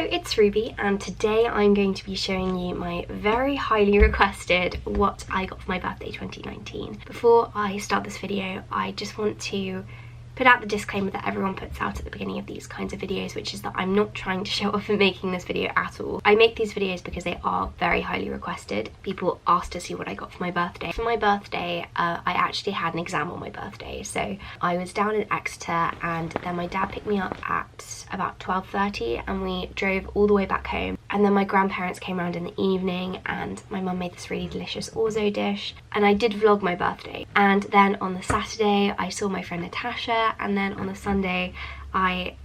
Hello, it's Ruby, and today I'm going to be showing you my very highly requested what I got for my birthday 2019. Before I start this video, I just want to put out the disclaimer that everyone puts out at the beginning of these kinds of videos, which is that I'm not trying to show off in making this video at all. I make these videos because they are very highly requested. People asked to see what I got for my birthday. For my birthday, I actually had an exam on my birthday, so I was down in Exeter, and then my dad picked me up at about 12:30 and we drove all the way back home. And then my grandparents came around in the evening and my mum made this really delicious orzo dish, and I did vlog my birthday. And then on the Saturday I saw my friend Natasha, and then on the Sunday I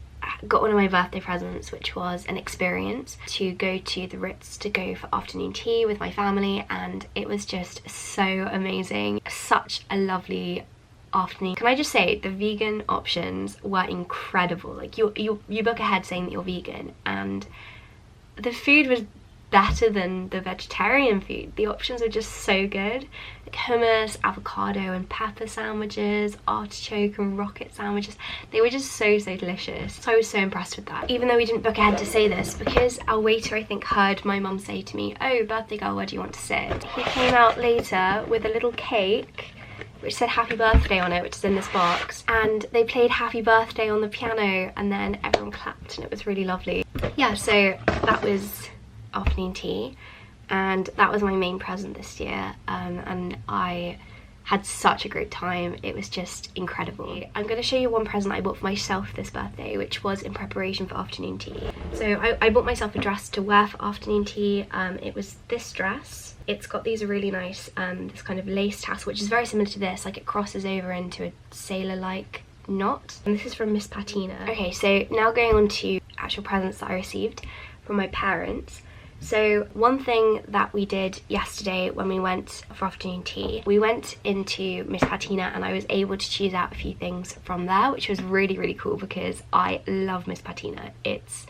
got one of my birthday presents, which was an experience to go to the Ritz to go for afternoon tea with my family, and it was just so amazing. Such a lovely afternoon. Can I just say, the vegan options were incredible. Like you book ahead saying that you're vegan, and the food was better than the vegetarian food. The options were just so good. Like hummus, avocado and pepper sandwiches, artichoke and rocket sandwiches. They were just so delicious. So I was so impressed with that. Even though we didn't book ahead to say this, because our waiter I think heard my mum say to me, "Oh, birthday girl, where do you want to sit?" He came out later with a little cake which said happy birthday on it, which is in this box, and they played happy birthday on the piano and then everyone clapped and it was really lovely. Yeah, so that was afternoon tea, and that was my main present this year, and I had such a great time. It was just incredible. I'm going to show you one present I bought for myself this birthday, which was in preparation for afternoon tea. So I bought myself a dress to wear for afternoon tea. It was this dress. It's got these really nice this kind of lace tassel, which is very similar to this, like it crosses over into a sailor-like knot, and this is from Miss Patina. Okay, so now going on to actual presents that I received from my parents. So one thing that we did yesterday when we went for afternoon tea, we went into Miss Patina and I was able to choose out a few things from there, which was really cool because I love Miss Patina. It's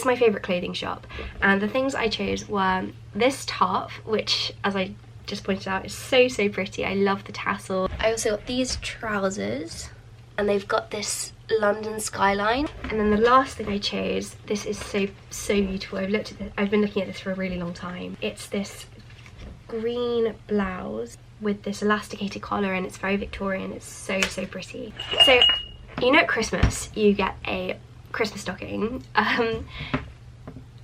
my favourite clothing shop, and the things I chose were this top, which, as I just pointed out, is so pretty. I love the tassel. I also got these trousers, and they've got this London skyline. And then the last thing I chose, this is so beautiful. I've been looking at this for a really long time. It's this green blouse with this elasticated collar, and it's very Victorian. It's so pretty. So, you know, at Christmas you get a Christmas stocking.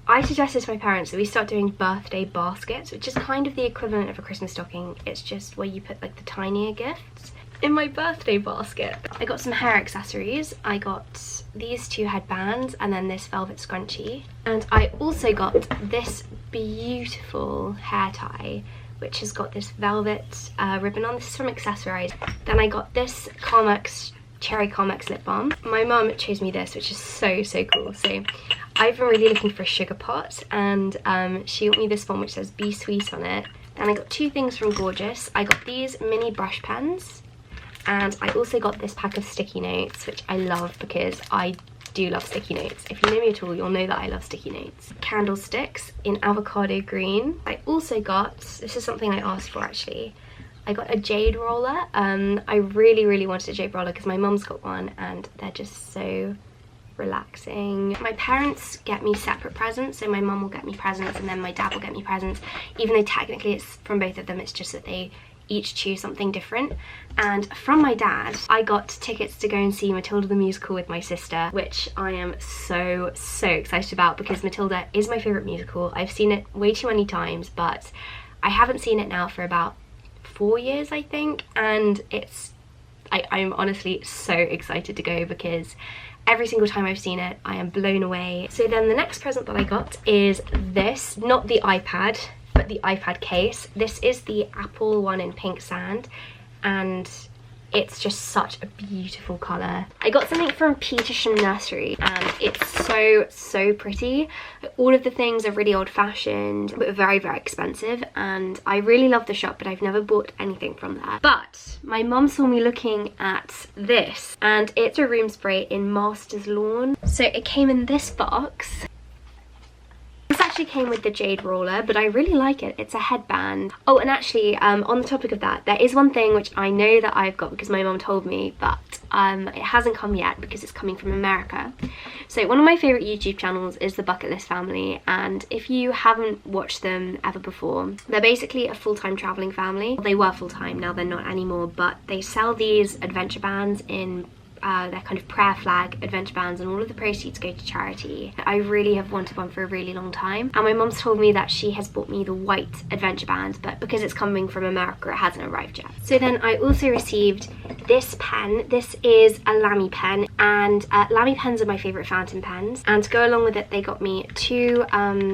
I suggested to my parents that we start doing birthday baskets, which is kind of the equivalent of a Christmas stocking. It's just where you put like the tinier gifts. In my birthday basket, I got some hair accessories. I got these two headbands and then this velvet scrunchie. And I also got this beautiful hair tie, which has got this velvet ribbon on. This is from Accessorize. Then I got this Cherry Carmex lip balm. My mum chose me this, which is so cool. So I've been really looking for a sugar pot, and she got me this one which says Be Sweet on it. Then I got two things from Gorgeous. I got these mini brush pens, and I also got this pack of sticky notes, which I love because I do love sticky notes. If you know me at all, you'll know that I love sticky notes. Candlesticks in avocado green. I also got, this is something I asked for actually, I got a Jade Roller. I really wanted a Jade Roller because my mum's got one and they're just so relaxing. My parents get me separate presents, so my mum will get me presents and then my dad will get me presents, even though technically it's from both of them. It's just that they each choose something different. And from my dad, I got tickets to go and see Matilda the musical with my sister, which I am so excited about because Matilda is my favourite musical. I've seen it way too many times, but I haven't seen it now for about 4 years I think, and I'm honestly so excited to go because every single time I've seen it I am blown away. So then the next present that I got is this, not the iPad but the iPad case. This is the Apple one in pink sand, and it's just such a beautiful colour. I got something from Petersham Nursery and it's so pretty. All of the things are really old-fashioned but very expensive, and I really love the shop but I've never bought anything from there. But my mum saw me looking at this, and it's a room spray in Master's Lawn. So it came in this box. It's actually came with the Jade Roller, but I really like it. It's a headband. Oh, and actually, on the topic of that, there is one thing which I know that I've got because my mum told me, but it hasn't come yet because it's coming from America. So one of my favourite YouTube channels is the Bucket List family, and if you haven't watched them ever before, they're basically a full-time travelling family. They were full-time, now they're not anymore, but they sell these adventure bands in they're kind of prayer flag adventure bands, and all of the proceeds go to charity. I really have wanted one for a really long time, and my mum's told me that she has bought me the white adventure band, but because it's coming from America it hasn't arrived yet. So then I also received this pen. This is a Lommy pen, and Lommy pens are my favourite fountain pens, and to go along with it they got me 2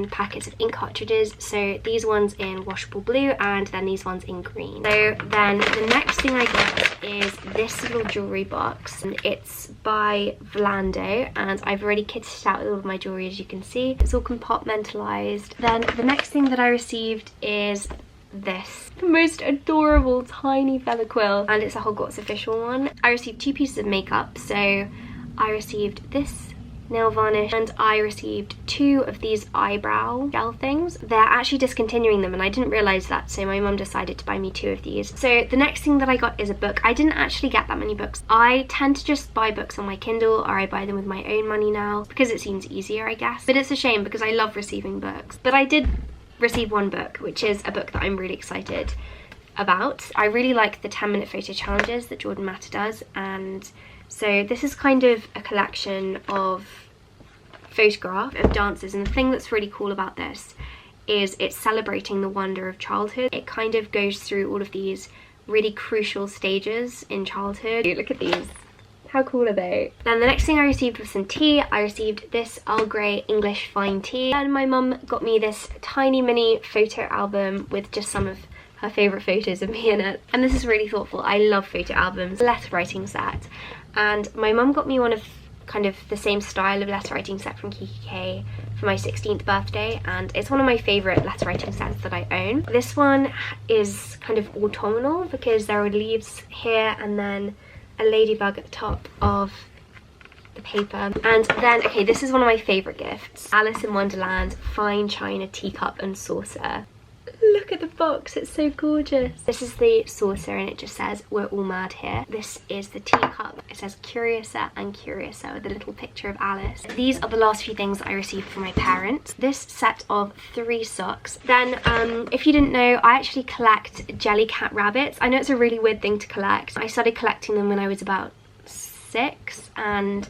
packets of ink cartridges, so these ones in washable blue and then these ones in green. So then the next thing I got is this little jewellery box. It's by Vlando, and I've already kitted it out with all of my jewellery, as you can see. It's all compartmentalised. Then the next thing that I received is this. The most adorable tiny fella quill, and it's a Hogwarts official one. I received 2 pieces of makeup, so I received this nail varnish, and I received 2 of these eyebrow gel things. They're actually discontinuing them and I didn't realise that, so my mum decided to buy me 2 of these. So the next thing that I got is a book. I didn't actually get that many books. I tend to just buy books on my Kindle, or I buy them with my own money now because it seems easier, I guess. But it's a shame because I love receiving books. But I did receive one book, which is a book that I'm really excited about. I really like the 10-minute photo challenges that Jordan Matter does, and so this is kind of a collection of photographs of dances, and the thing that's really cool about this is it's celebrating the wonder of childhood. It kind of goes through all of these really crucial stages in childhood. Look at these. How cool are they? Then the next thing I received was some tea. I received this Earl Grey English fine tea, and my mum got me this tiny mini photo album with just some of her favourite photos of me in it, and this is really thoughtful. I love photo albums. Letter writing set, and my mum got me one of kind of the same style of letter writing set from Kiki K for my 16th birthday, and it's one of my favourite letter writing sets that I own. This one is kind of autumnal because there are leaves here and then a ladybug at the top of the paper. And then, okay, this is one of my favourite gifts. Alice in Wonderland fine china teacup and saucer. Look at the box, it's so gorgeous. This is the saucer and it just says "We're all mad here." This is the teacup. It says "Curiouser and Curiouser" with a little picture of Alice. These are the last few things I received from my parents. This set of 3 socks. Then, if you didn't know, I actually collect Jellycat rabbits. I know it's a really weird thing to collect. I started collecting them when I was about 6, and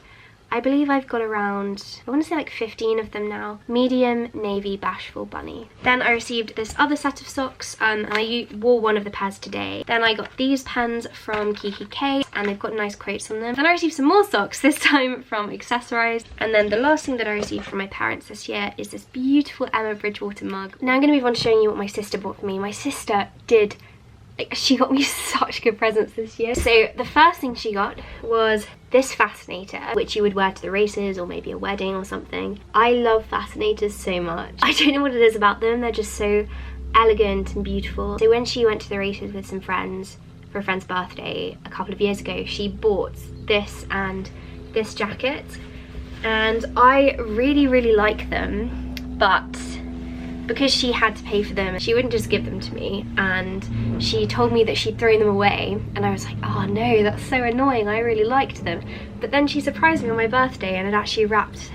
I believe I've got around, I want to say like 15 of them now. Medium navy bashful bunny. Then I received this other set of socks, and I wore one of the pairs today. Then I got these pens from Kiki K, and they've got nice quotes on them. Then I received some more socks, this time from Accessorize. And then the last thing that I received from my parents this year is this beautiful Emma Bridgewater mug. Now I'm going to move on to showing you what my sister bought for me. My sister she got me such good presents this year. So the first thing she got was this Fascinator, which you would wear to the races or maybe a wedding or something. I love Fascinators so much. I don't know what it is about them, they're just so elegant and beautiful. So when she went to the races with some friends for a friend's birthday a couple of years ago, she bought this and this jacket, and I really like them, but because she had to pay for them, she wouldn't just give them to me, and she told me that she'd thrown them away, and I was like, oh no, that's so annoying, I really liked them. But then she surprised me on my birthday and had actually wrapped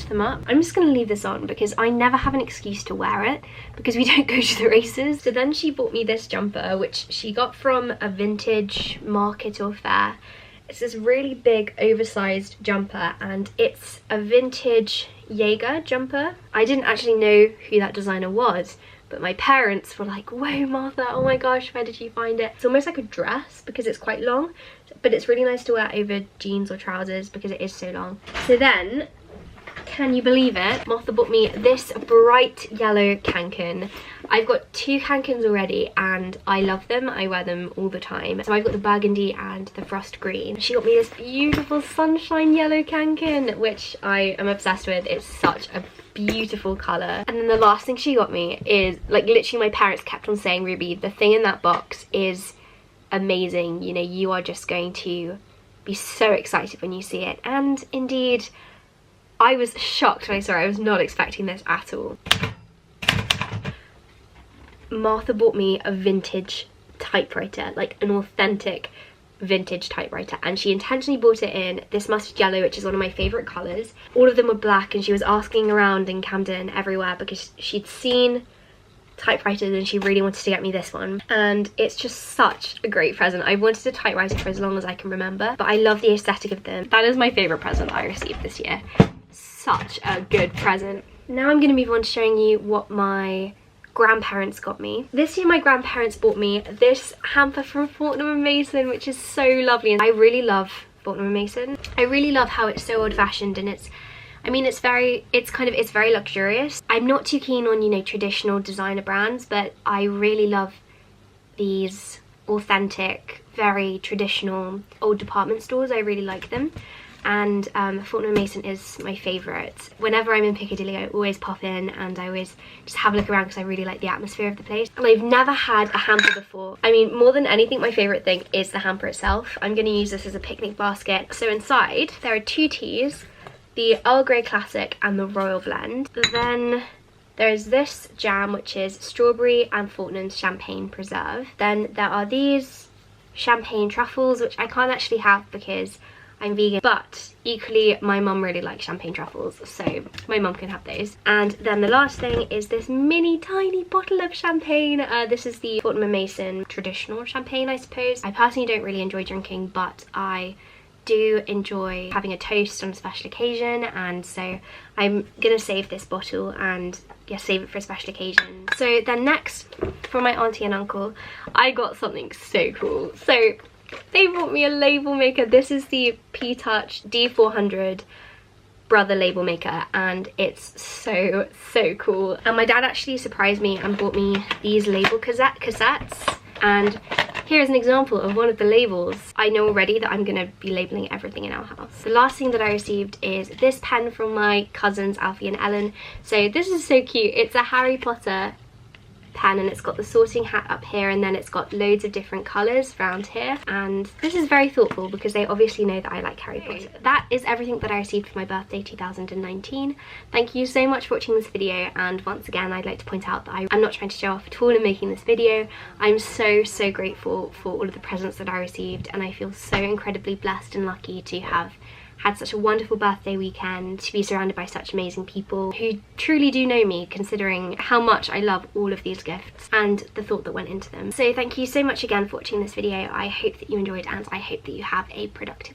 them up. I'm just gonna leave this on because I never have an excuse to wear it because we don't go to the races. So then she bought me this jumper, which she got from a vintage market or fair. It's this really big oversized jumper, and it's a vintage Jaeger jumper. I didn't actually know who that designer was, but my parents were like, whoa Martha, oh my gosh, where did you find it? It's almost like a dress because it's quite long, but it's really nice to wear over jeans or trousers because it is so long. So then, can you believe it? Martha bought me this bright yellow cancan. I've got 2 cancans already and I love them. I wear them all the time. So I've got the burgundy and the frost green. She got me this beautiful sunshine yellow cancan, which I am obsessed with. It's such a beautiful colour. And then the last thing she got me is, like, literally my parents kept on saying, Ruby, the thing in that box is amazing. You know, you are just going to be so excited when you see it. And indeed, I was shocked when I saw it. I was not expecting this at all. Martha bought me a vintage typewriter, like an authentic vintage typewriter, and she intentionally bought it in this mustard yellow, which is one of my favorite colors. All of them were black, and she was asking around in Camden everywhere because she'd seen typewriters and she really wanted to get me this one, and it's just such a great present. I've wanted a typewriter for as long as I can remember, but I love the aesthetic of them. That is my favorite present I received this year. Such a good present. Now I'm going to move on to showing you what my grandparents got me. This year my grandparents bought me this hamper from Fortnum & Mason, which is so lovely, and I really love Fortnum & Mason. I really love how it's so old-fashioned, and it's very luxurious. I'm not too keen on, you know, traditional designer brands, but I really love these authentic, very traditional old department stores. I really like them, and Fortnum & Mason is my favourite. Whenever I'm in Piccadilly, I always pop in and I always just have a look around because I really like the atmosphere of the place. And I've never had a hamper before. I mean, more than anything, my favourite thing is the hamper itself. I'm going to use this as a picnic basket. So inside there are 2 teas, the Earl Grey Classic and the Royal Blend. Then there's this jam, which is strawberry and Fortnum's Champagne Preserve. Then there are these champagne truffles, which I can't actually have because I'm vegan, but equally my mum really likes champagne truffles, so my mum can have those. And then the last thing is this mini tiny bottle of champagne. This is the Fortnum & Mason traditional champagne, I suppose. I personally don't really enjoy drinking, but I do enjoy having a toast on a special occasion, and so I'm gonna save this bottle and save it for a special occasion. So then next, for my auntie and uncle, I got something so cool. So they bought me a label maker. This is the P-Touch D400 Brother label maker, and it's so cool. And my dad actually surprised me and bought me these label cassettes, and here's an example of one of the labels. I know already that I'm gonna be labeling everything in our house. The last thing that I received is this pen from my cousins Alfie and Ellen. So this is so cute. It's a Harry Potter pen, and it's got the sorting hat up here, and then it's got loads of different colours around here, and this is very thoughtful because they obviously know that I like Harry Potter. That is everything that I received for my birthday 2019. Thank you so much for watching this video, and once again I'd like to point out that I'm not trying to show off at all in making this video. I'm so grateful for all of the presents that I received, and I feel so incredibly blessed and lucky to have had such a wonderful birthday weekend, to be surrounded by such amazing people who truly do know me, considering how much I love all of these gifts and the thought that went into them. So thank you so much again for watching this video. I hope that you enjoyed, and I hope that you have a productive